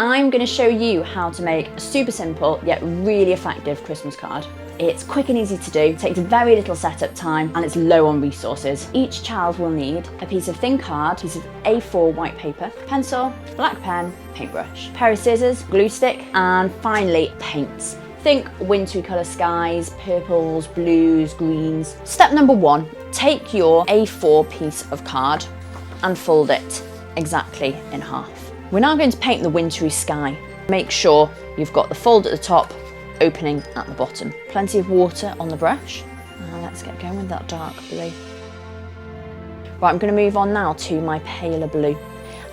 I'm going to show you how to make a super simple yet really effective Christmas card. It's quick and easy to do, takes very little setup time, and it's low on resources. Each child will need a piece of thin card, a piece of A4 white paper, pencil, black pen, paintbrush, pair of scissors, glue stick, and finally paints. Think wintry colour skies, purples, blues, greens. Step number 1, take your A4 piece of card and fold it exactly in half. We're now going to paint the wintry sky. Make sure you've got the fold at the top, opening at the bottom. Plenty of water on the brush. Now let's get going with that dark blue. Right, I'm going to move on now to my paler blue.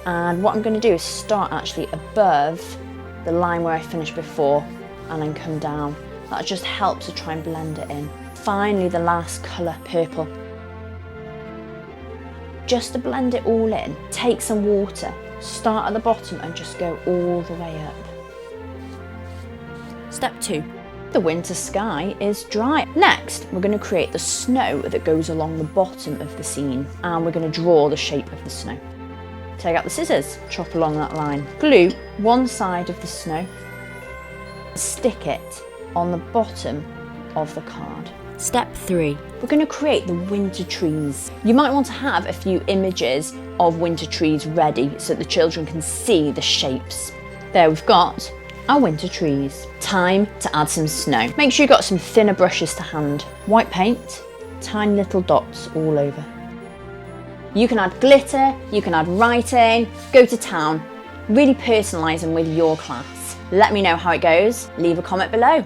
And what I'm going to do is start actually above the line where I finished before and then come down. That just helps to try and blend it in. Finally, the last colour, purple. Just to blend it all in, take some water, start at the bottom and just go all the way up. Step 2, the winter sky is dry. Next, we're going to create the snow that goes along the bottom of the scene, and we're going to draw the shape of the snow. Take out the scissors, chop along that line. Glue one side of the snow, stick it on the bottom of the card. Step 3, we're going to create the winter trees. You might want to have a few images of winter trees ready so that the children can see the shapes. There we've got our winter trees. Time to add some snow. Make sure you've got some thinner brushes to hand. White paint, tiny little dots all over. You can add glitter, you can add writing, go to town. Really personalise them with your class. Let me know how it goes. Leave a comment below.